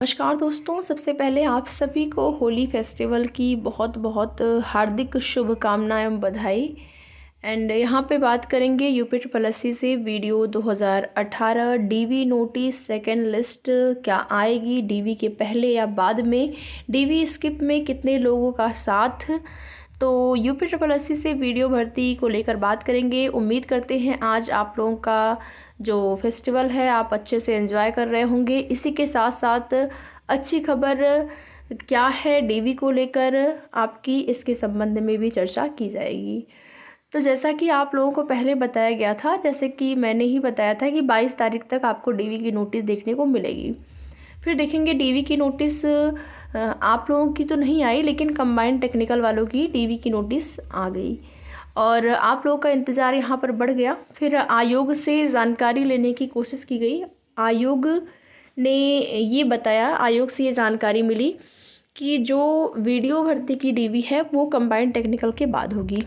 नमस्कार दोस्तों, सबसे पहले आप सभी को होली फेस्टिवल की बहुत बहुत हार्दिक शुभकामनाएं एवं बधाई। एंड यहाँ पे बात करेंगे यूपी ट्रिपल एससी से video 2018 DV notice second list क्या आएगी, डीवी के पहले या बाद में, डीवी स्किप में कितने लोगों का साथ। तो यूपी ट्रिपल एससी से वीडियो भर्ती को लेकर बात करेंगे। उम्मीद करते हैं आज आप लोगों का जो फेस्टिवल है आप अच्छे से एंजॉय कर रहे होंगे। इसी के साथ साथ अच्छी खबर क्या है डीवी को लेकर आपकी, इसके संबंध में भी चर्चा की जाएगी। तो जैसा कि आप लोगों को पहले बताया गया था, जैसे कि मैंने ही बताया था कि 22 तारीख तक आपको डीवी की नोटिस देखने को मिलेगी। फिर देखेंगे डीवी की नोटिस आप लोगों की तो नहीं आई, लेकिन कंबाइंड टेक्निकल वालों की डीवी की नोटिस आ गई और आप लोगों का इंतज़ार यहाँ पर बढ़ गया। फिर आयोग से जानकारी लेने की कोशिश की गई। आयोग ने ये बताया, आयोग से ये जानकारी मिली कि जो वीडियो भर्ती की डीवी है वो कंबाइंड टेक्निकल के बाद होगी।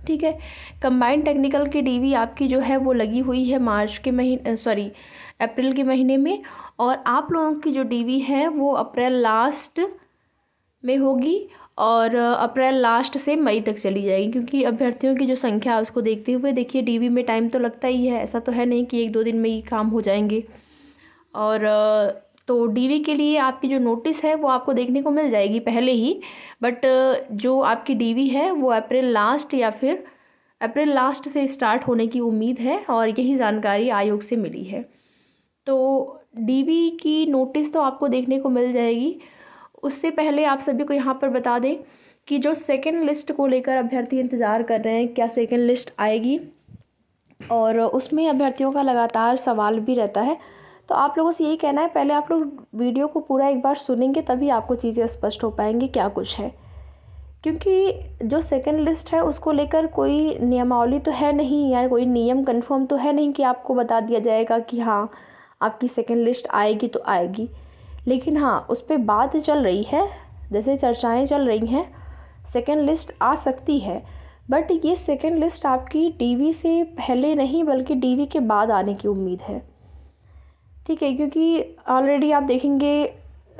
ठीक है, कंबाइंड टेक्निकल की डीवी आपकी जो है वो लगी हुई है अप्रैल के महीने में, और आप लोगों की जो डीवी है वो अप्रैल लास्ट में होगी और अप्रैल लास्ट से मई तक चली जाएगी, क्योंकि अभ्यर्थियों की जो संख्या है उसको देखते हुए देखिए डीवी में टाइम तो लगता ही है, ऐसा तो है नहीं कि 1-2 दिन में ही काम हो जाएंगे। और तो डीवी के लिए आपकी जो नोटिस है वो आपको देखने को मिल जाएगी पहले ही, बट जो आपकी डीवी है वो अप्रैल लास्ट या फिर अप्रैल लास्ट से स्टार्ट होने की उम्मीद है और यही जानकारी आयोग से मिली है। तो डीवी की नोटिस तो आपको देखने को मिल जाएगी। उससे पहले आप सभी को यहाँ पर बता दें कि जो सेकंड लिस्ट को लेकर अभ्यर्थी इंतज़ार कर रहे हैं, क्या सेकंड लिस्ट आएगी, और उसमें अभ्यर्थियों का लगातार सवाल भी रहता है। तो आप लोगों से यही कहना है, पहले आप लोग वीडियो को पूरा एक बार सुनेंगे तभी आपको चीज़ें स्पष्ट हो पाएंगी क्या कुछ है, क्योंकि जो सेकंड लिस्ट है उसको लेकर कोई नियमावली तो है नहीं, या कोई नियम कंफर्म तो है नहीं कि आपको बता दिया जाएगा कि हाँ आपकी सेकंड लिस्ट आएगी तो आएगी। लेकिन हाँ, उस पर बात चल रही है, जैसे चर्चाएं चल रही हैं, सेकंड लिस्ट आ सकती है। बट ये सेकंड लिस्ट आपकी डीवी से पहले नहीं बल्कि डीवी के बाद आने की उम्मीद है। ठीक है, क्योंकि ऑलरेडी आप देखेंगे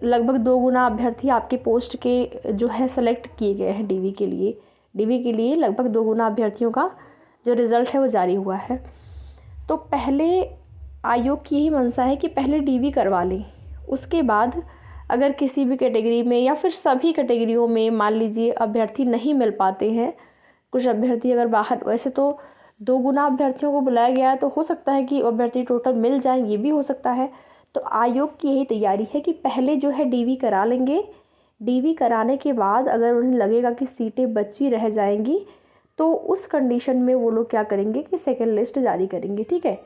लगभग 2 गुना अभ्यर्थी आपके पोस्ट के जो है सेलेक्ट किए गए हैं डीवी के लिए। डीवी के लिए लगभग 2 गुना अभ्यर्थियों का जो रिज़ल्ट है वो जारी हुआ है। तो पहले आयोग की यही मंशा है कि पहले डीवी करवा लें, उसके बाद अगर किसी भी कैटेगरी में या फिर सभी कैटेगरियों में मान लीजिए अभ्यर्थी नहीं मिल पाते हैं, कुछ अभ्यर्थी अगर बाहर, वैसे तो 2 गुना अभ्यर्थियों को बुलाया गया है तो हो सकता है कि अभ्यर्थी टोटल मिल जाए, ये भी हो सकता है। तो आयोग की यही तैयारी है कि पहले जो है डीवी करा लेंगे, डीवी कराने के बाद अगर उन्हें लगेगा कि सीटें बची रह जाएंगी तो उस कंडीशन में वो लोग क्या करेंगे कि सेकंड लिस्ट जारी करेंगे। ठीक है,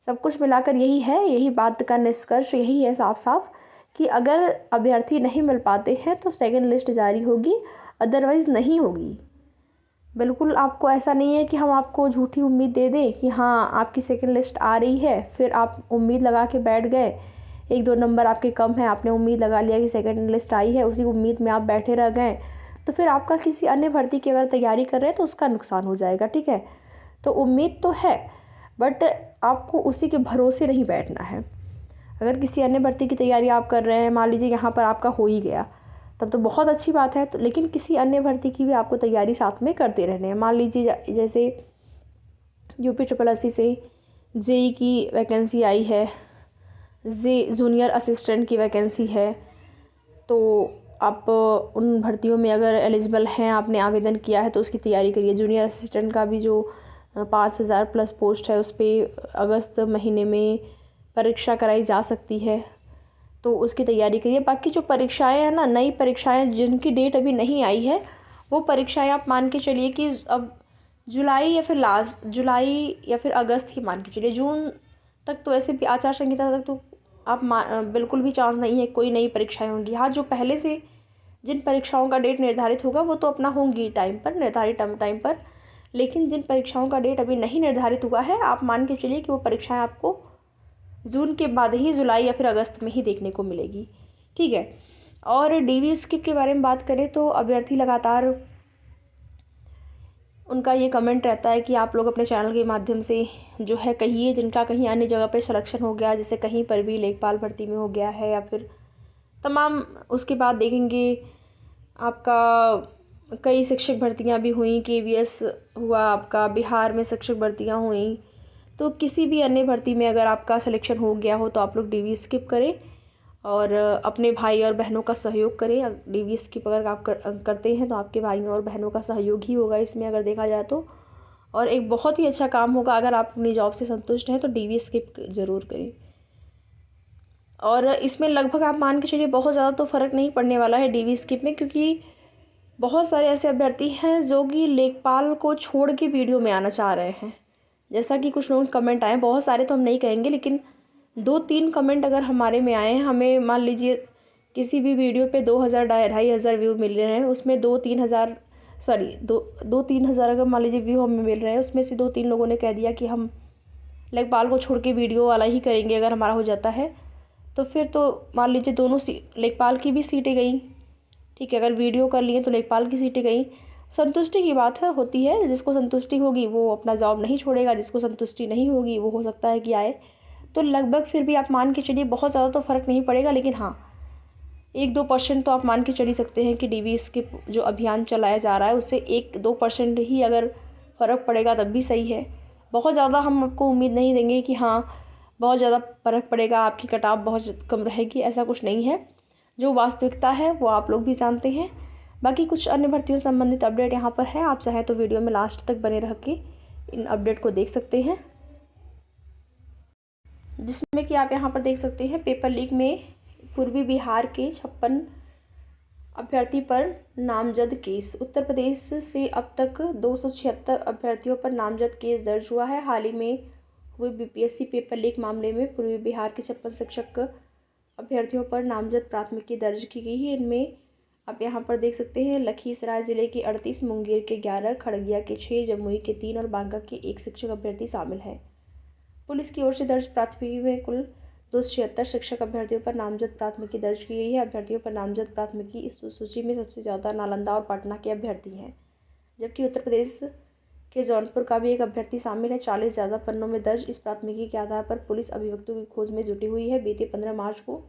सब कुछ मिलाकर यही है, यही बात का निष्कर्ष यही है साफ साफ कि अगर अभ्यर्थी नहीं मिल पाते हैं तो सेकंड लिस्ट जारी होगी, अदरवाइज़ नहीं होगी। बिल्कुल आपको ऐसा नहीं है कि हम आपको झूठी उम्मीद दे दें कि हाँ आपकी सेकंड लिस्ट आ रही है, फिर आप उम्मीद लगा के बैठ गए, 1-2 नंबर आपके कम है, आपने उम्मीद लगा लिया कि सेकंड लिस्ट आई है, उसी उम्मीद में आप बैठे रह गए, तो फिर आपका किसी अन्य भर्ती की अगर तैयारी कर रहे हैं तो उसका नुकसान हो जाएगा। ठीक है, तो उम्मीद तो है बट आपको उसी के भरोसे नहीं बैठना है। अगर किसी अन्य भर्ती की तैयारी आप कर रहे हैं, मान लीजिए यहाँ पर आपका हो ही गया, तब तो बहुत अच्छी बात है। तो लेकिन किसी अन्य भर्ती की भी आपको तैयारी साथ में करते रहने हैं। मान लीजिए जैसे यूपी ट्रिपल एससी से जेई की वैकेंसी आई है, जूनियर असिस्टेंट की वैकेंसी है, तो आप उन भर्तियों में अगर एलिजिबल हैं, आपने आवेदन किया है तो उसकी तैयारी करिए। जूनियर असिस्टेंट का भी जो 5,000 प्लस पोस्ट है उस पर अगस्त महीने में परीक्षा कराई जा सकती है, तो उसकी तैयारी करिए। बाकी जो परीक्षाएं हैं ना, नई परीक्षाएं जिनकी डेट अभी नहीं आई है, वो परीक्षाएं आप मान के चलिए कि अब जुलाई या फिर अगस्त ही मान के चलिए। जून तक तो ऐसे भी आचार संहिता तक तो आप बिल्कुल भी चांस नहीं है कोई नई परीक्षाएं होंगी। हाँ, जो पहले से जिन परीक्षाओं का डेट निर्धारित होगा वो तो अपना होंगी टाइम पर, निर्धारित टाइम पर, लेकिन जिन परीक्षाओं का डेट अभी नहीं निर्धारित हुआ है आप मान के चलिए कि वो परीक्षाएं आपको जून के बाद ही, जुलाई या फिर अगस्त में ही देखने को मिलेगी। ठीक है, और डीवी स्किप के बारे में बात करें तो अभ्यर्थी लगातार उनका ये कमेंट रहता है कि आप लोग अपने चैनल के माध्यम से जो है कहिए जिनका कहीं अन्य जगह पे सिलेक्शन हो गया, जैसे कहीं पर भी लेखपाल भर्ती में हो गया है या फिर तमाम उसके बाद देखेंगे आपका कई शिक्षक भर्तियां भी हुई, KVS हुआ, आपका बिहार में शिक्षक भर्तियां हुई। तो किसी भी अन्य भर्ती में अगर आपका सिलेक्शन हो गया हो तो आप लोग DV स्किप करें और अपने भाई और बहनों का सहयोग करें। DV स्किप अगर आप करते हैं तो आपके भाइयों और बहनों का सहयोग ही होगा इसमें, अगर देखा जाए तो। और एक बहुत ही अच्छा काम होगा, अगर आप अपनी जॉब से संतुष्ट हैं तो DV स्किप ज़रूर करें। और इसमें लगभग आप मान के चलिए बहुत ज़्यादा तो फ़र्क नहीं पड़ने वाला है DV स्किप में, क्योंकि बहुत सारे ऐसे अभ्यर्थी हैं जो कि लेखपाल को छोड़ के वीडियो में आना चाह रहे हैं। जैसा कि कुछ लोग कमेंट आए, बहुत सारे तो हम नहीं कहेंगे, लेकिन 2-3 कमेंट अगर हमारे में आए हैं, हमें मान लीजिए किसी भी वीडियो पे 2000 2,500 व्यू मिल रहे हैं, उसमें 2-3 हज़ार सॉरी 2-3 हज़ार अगर मान लीजिए व्यू हमें मिल रहे हैं, उसमें से 2-3 लोगों ने कह दिया कि हम लेखपाल को छोड़ के वीडियो वाला ही करेंगे अगर हमारा हो जाता है, तो फिर तो मान लीजिए दोनों लेखपाल की भी सीटें गई। ठीक है, अगर वीडियो कर लिए तो लेखपाल की सीटें गई। संतुष्टि की बात है, होती है, जिसको संतुष्टि होगी वो अपना जॉब नहीं छोड़ेगा, जिसको संतुष्टि नहीं होगी वो हो सकता है कि आए। तो लगभग फिर भी आप मान के चलिए बहुत ज़्यादा तो फ़र्क नहीं पड़ेगा, लेकिन हाँ 1-2% तो आप मान के चल ही सकते हैं कि DV स्किप जो अभियान चलाया जा रहा है उससे 1-2% ही अगर फ़र्क पड़ेगा तब भी सही है। बहुत ज़्यादा हम आपको उम्मीद नहीं देंगे कि हाँ बहुत ज़्यादा फ़र्क पड़ेगा, आपकी कट-ऑफ बहुत कम रहेगी, ऐसा कुछ नहीं है। जो वास्तविकता है वो आप लोग भी जानते हैं। बाकी कुछ अन्य भर्तियों से संबंधित अपडेट यहाँ पर है, आप चाहें तो वीडियो में लास्ट तक बने रह के इन अपडेट को देख सकते हैं, जिसमें कि आप यहाँ पर देख सकते हैं पेपर लीक में पूर्वी बिहार के 56 अभ्यर्थी पर नामजद केस। उत्तर प्रदेश से अब तक 276 अभ्यर्थियों पर नामजद केस दर्ज हुआ है। हाल ही में हुए BPSC पेपर लीक मामले में पूर्वी बिहार के 56 शिक्षक अभ्यर्थियों पर नामजद प्राथमिकी दर्ज की गई है। इनमें आप यहाँ पर देख सकते हैं लखीसराय ज़िले के 38, मुंगेर के 11, खगड़िया के 6, जमुई के 3 और बांका के 1 शिक्षक अभ्यर्थी शामिल हैं। पुलिस की ओर से दर्ज प्राथमिकी में कुल 276 शिक्षक अभ्यर्थियों पर नामजद प्राथमिकी दर्ज की गई है। अभ्यर्थियों पर नामजद प्राथमिकी इस सूची में सबसे ज़्यादा नालंदा और पटना के अभ्यर्थी हैं, जबकि उत्तर प्रदेश के जौनपुर का भी एक अभ्यर्थी शामिल है। 40 ज़्यादा पन्नों में दर्ज इस प्राथमिकी के आधार पर पुलिस अभियुक्तों की खोज में जुटी हुई है। बीते 15 मार्च को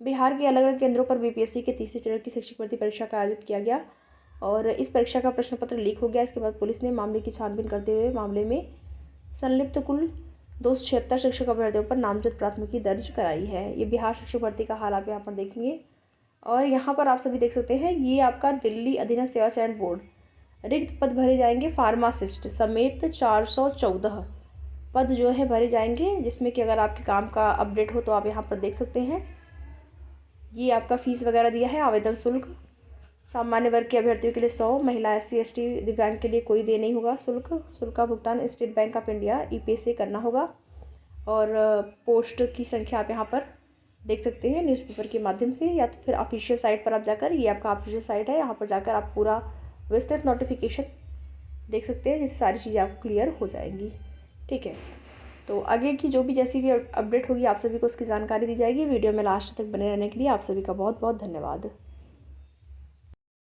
बिहार के अलग अलग केंद्रों पर BPSC के तीसरे चरण की शिक्षक भर्ती परीक्षा का आयोजित किया गया और इस परीक्षा का प्रश्न पत्र लीक हो गया। इसके बाद पुलिस ने मामले की छानबीन करते हुए मामले में संलिप्त कुल 276 शिक्षक अभ्यर्थियों पर नामजद प्राथमिकी दर्ज कराई है। ये बिहार शिक्षक भर्ती का हाल आप यहाँ पर देखेंगे। और यहाँ पर आप सभी देख सकते हैं, ये आपका दिल्ली अधीनस्थ सेवा चयन बोर्ड रिक्त पद भरे जाएंगे। फार्मासिस्ट समेत 414 पद जो है भरे जाएंगे, जिसमें कि अगर आपके काम का अपडेट हो तो आप यहाँ पर देख सकते हैं। ये आपका फीस वगैरह दिया है। आवेदन शुल्क सामान्य वर्ग के अभ्यर्थियों के लिए 100, महिला SC ST दिव्यांग के लिए कोई दे नहीं होगा। शुल्क का भुगतान state bank of India E-Pay से करना होगा। और पोस्ट की संख्या आप यहाँ पर देख सकते हैं न्यूज़पेपर के माध्यम से, या तो फिर ऑफिशियल साइट पर आप जाकर, ये आपका ऑफिशियल साइट है, यहाँ पर जाकर आप पूरा विस्तृत नोटिफिकेशन देख सकते हैं, जिससे सारी चीज़ें आपको क्लियर हो जाएंगी। ठीक है, तो आगे की जो भी जैसी भी अपडेट होगी आप सभी को उसकी जानकारी दी जाएगी। वीडियो में लास्ट तक बने रहने के लिए आप सभी का बहुत बहुत धन्यवाद।